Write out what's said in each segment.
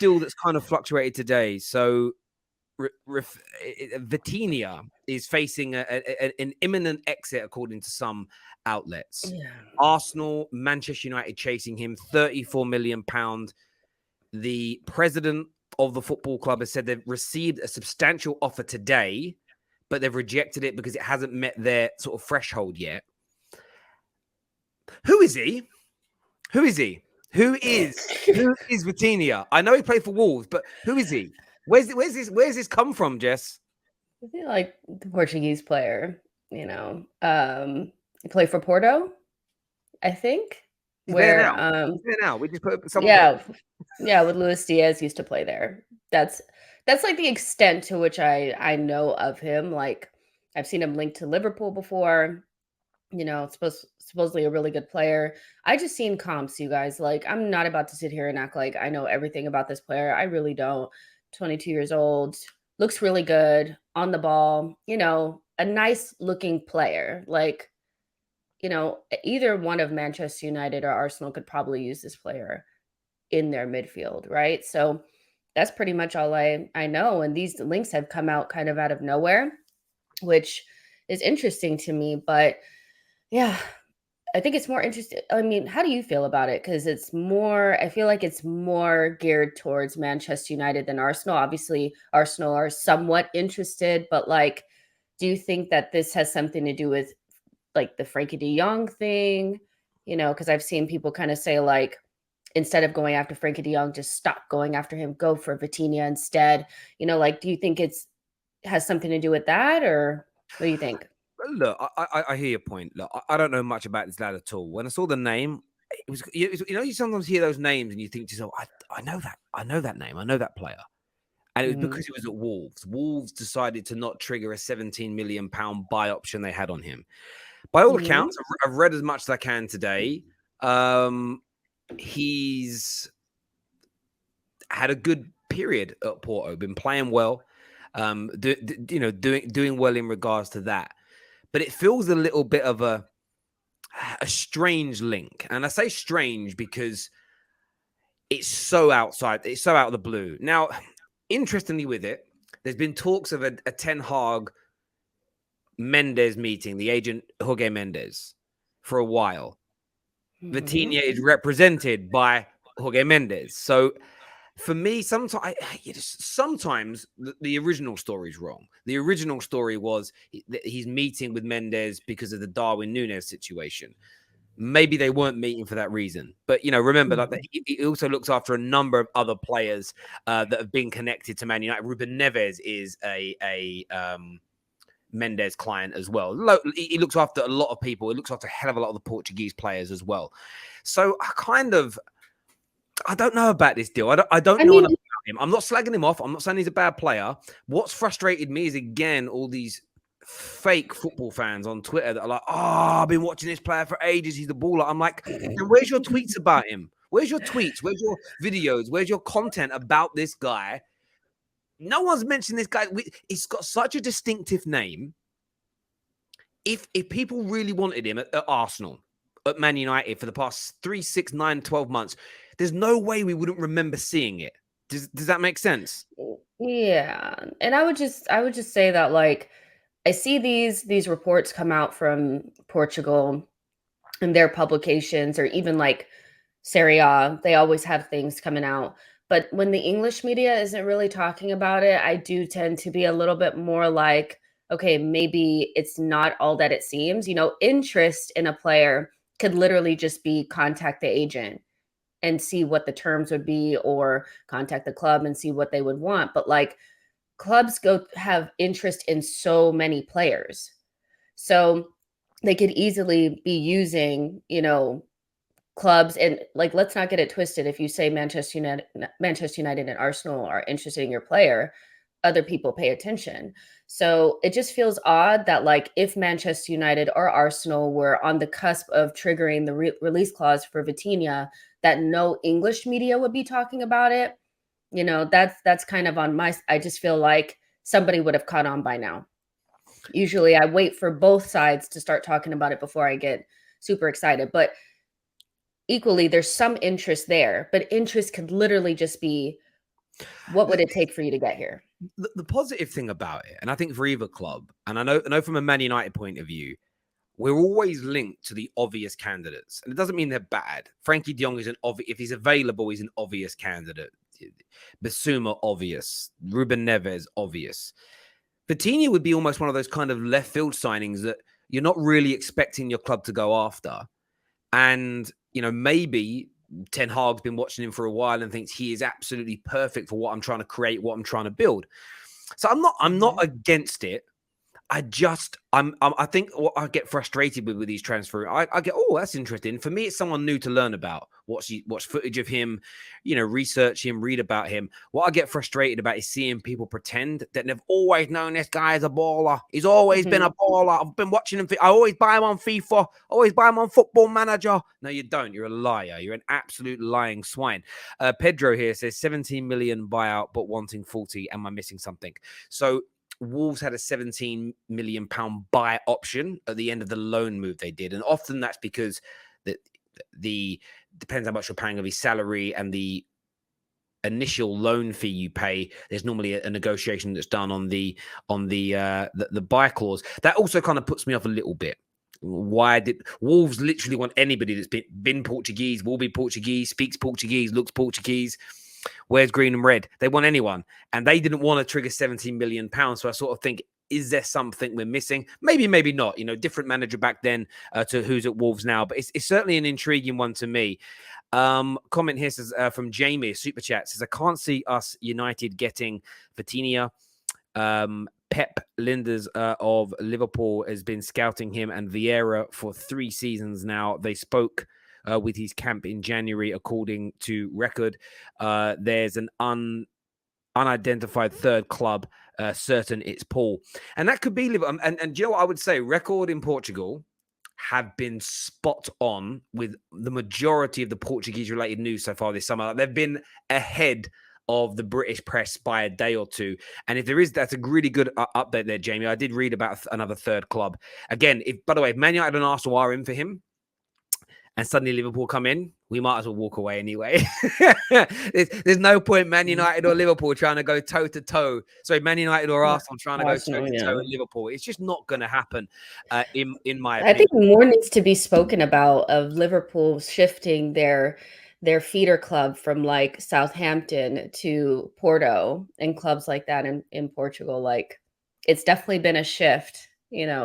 deal that's kind of fluctuated today. So VITINHA is facing an imminent exit, according to some outlets. Yeah. Arsenal, Manchester United chasing him, £34 million. The president of the football club has said they've received a substantial offer today, but they've rejected it because it hasn't met their sort of threshold yet. Who is he? Who is he? Who is VITINHA? I know he played for Wolves, but who is he? Where's this come from, Jess? I feel like the Portuguese player, he played for Porto, I think. He's where there now. He's there now. We just put someone. Yeah, with Luis Diaz used to play there. That's like the extent to which I know of him. Like I've seen him linked to Liverpool before. Supposedly a really good player. I just seen comps, you guys. Like, I'm not about to sit here and act like I know everything about this player. I really don't. 22 years old, looks really good on the ball, a nice looking player. Like, either one of Manchester United or Arsenal could probably use this player in their midfield, right? So that's pretty much all I know. And these links have come out kind of out of nowhere, which is interesting to me. But yeah, I think it's more interesting. I mean, how do you feel about it? Because I feel like it's more geared towards Manchester United than Arsenal. Obviously, Arsenal are somewhat interested, but like, do you think that this has something to do with like the Frankie de Jong thing? Because I've seen people kind of say like, instead of going after Frankie de Jong, just stop going after him, go for VITINHA instead. Like, do you think has something to do with that, or what do you think? Look, I hear your point. Look, I don't know much about this lad at all. When I saw the name, it was you sometimes hear those names and you think to yourself, I know that name, I know that player, and it was because he was at Wolves. Wolves decided to not trigger a £17 million buy option they had on him. By all accounts, I've read as much as I can today. He's had a good period at Porto, been playing well, doing well in regards to that. But it feels a little bit of a strange link. And I say strange because it's so outside. It's so out of the blue. Now, interestingly with it, there's been talks of a Ten Hag Mendes meeting, the agent Jorge Mendes, for a while. VITINHA is represented by Jorge Mendes. So for me, sometimes the original story is wrong. The original story was that he's meeting with Mendes because of the Darwin Núñez situation. Maybe they weren't meeting for that reason. But, remember that he also looks after a number of other players that have been connected to Man United. Ruben Neves is a Mendes client as well. He looks after a lot of people. He looks after a hell of a lot of the Portuguese players as well. So I don't know about this deal. I don't know enough about him. I'm not slagging him off. I'm not saying he's a bad player. What's frustrated me is, again, all these fake football fans on Twitter that are like, I've been watching this player for ages. He's the baller. I'm like, and where's your tweets about him? Where's your tweets? Where's your videos? Where's your content about this guy? No one's mentioned this guy. He's got such a distinctive name. If people really wanted him at Arsenal, at Man United for the past 3, 6, 9, 12 months, there's no way we wouldn't remember seeing it. Does that make sense? Yeah. And I would just say that, like, I see these reports come out from Portugal and their publications, or even like Serie A, they always have things coming out. But when the English media isn't really talking about it, I do tend to be a little bit more like, okay, maybe it's not all that it seems. Interest in a player could literally just be contact the agent and see what the terms would be, or contact the club and see what they would want. But like, clubs have interest in so many players. So they could easily be using, clubs. And like, let's not get it twisted. If you say Manchester United and Arsenal are interested in your player, other people pay attention. So it just feels odd that, like, if Manchester United or Arsenal were on the cusp of triggering the release clause for VITINHA, that no English media would be talking about it. That's kind of on I just feel like somebody would have caught on by now. Usually I wait for both sides to start talking about it before I get super excited. But equally, there's some interest there, but interest could literally just be What would it take for you to get here? The positive thing about it, and I think for either club, and I know from a Man United point of view, we're always linked to the obvious candidates. And it doesn't mean they're bad. Frankie de Jong is if he's available, he's an obvious candidate. Basuma, obvious. Ruben Neves, obvious. VITINHA would be almost one of those kind of left field signings that you're not really expecting your club to go after. And, maybe Ten Hag's been watching him for a while and thinks he is absolutely perfect for what I'm trying to create, what I'm trying to build. So I'm not against it. I think what I get frustrated with these transfer, I get, oh, that's interesting. For me, it's someone new to learn about. Watch footage of him, research him, read about him. What I get frustrated about is seeing people pretend that they've always known this guy is a baller. He's always been a baller. I've been watching him. I always buy him on FIFA. Always buy him on Football Manager. No, you don't. You're a liar. You're an absolute lying swine. Pedro here says 17 million buyout, but wanting 40. Am I missing something? So Wolves had a £17 million buy option at the end of the loan move they did. And often that's because the depends how much you're paying of his salary and the initial loan fee you pay. There's normally a negotiation that's done on the buy clause. That also kind of puts me off a little bit. Why did Wolves literally want anybody that's been Portuguese, will be Portuguese, speaks Portuguese, looks Portuguese, wears green and red? They want anyone, and they didn't want to trigger £17 million. So I sort of think, is there something we're missing? Maybe not. Different manager back then to who's at Wolves now, but it's certainly an intriguing one to me. Comment here says from Jamie, super chat says, I can't see us United getting VITINHA. Pep Linders of Liverpool has been scouting him and Vieira for 3 seasons now. They spoke with his camp in January, according to record. There's an unidentified third club, certain it's Paul. And that could be Liverpool. And you know what I would say? Record in Portugal have been spot on with the majority of the Portuguese-related news so far this summer. They've been ahead of the British press by a day or two. And if there is, that's a really good update there, Jamie. I did read about another third club. Again, by the way, if Man United and Arsenal are in for him, and suddenly Liverpool come in, we might as well walk away anyway. there's no point Man United or Liverpool trying to go toe-to-toe. Sorry, Man United or Arsenal trying to go toe-to-toe at Liverpool. It's just not going to happen, in my opinion. I think more needs to be spoken about of Liverpool shifting their feeder club from like Southampton to Porto and clubs like that in Portugal. Like, it's definitely been a shift,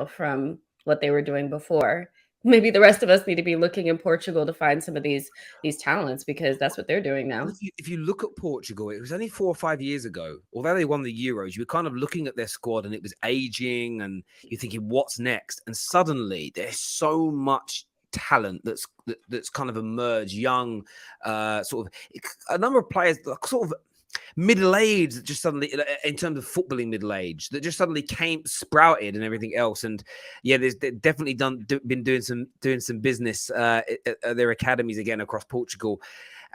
from what they were doing before. Maybe the rest of us need to be looking in Portugal to find some of these talents, because that's what they're doing now. If you look at Portugal, it was only 4 or 5 years ago, although they won the Euros, you were kind of looking at their squad and it was aging and you're thinking, what's next? And suddenly there's so much talent that's kind of emerged, young, sort of a number of players sort of middle-aged that just suddenly, in terms of footballing middle-aged, that just suddenly sprouted and everything else. And yeah, they've definitely been doing some business at their academies again across Portugal.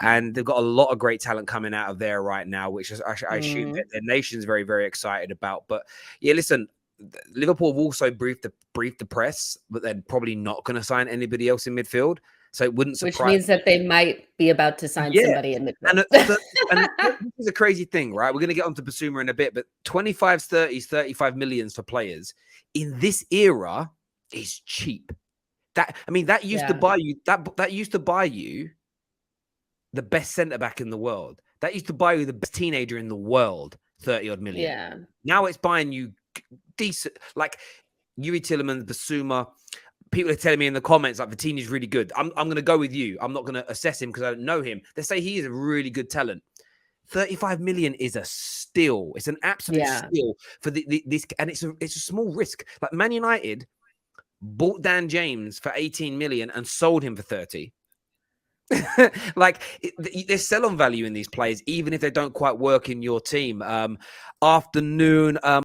And they've got a lot of great talent coming out of there right now, which is, I assume that their nation's very, very excited about. But yeah, listen, Liverpool have also briefed the press, but they're probably not going to sign anybody else in midfield. So it wouldn't surprise. Which means that they might be about to sign somebody in midfield. And this is a crazy thing, right? We're going to get onto Basuma in a bit, but 25s, 30s, 35 millions for players in this era is cheap. That used to buy you that used to buy you the best centre back in the world. That used to buy you the best teenager in the world, 30 odd million. Yeah. Now it's buying you decent, like Yuri Tillemans, Basuma. People are telling me in the comments like VITINHA is really good. I'm going to go with you. I'm not going to assess him because I don't know him. They say he is a really good talent. 35 million is a steal. It's an absolute steal for this, and it's a small risk. Like Man United bought Dan James for 18 million and sold him for 30. There's sell-on value in these players, even if they don't quite work in your team. Afternoon.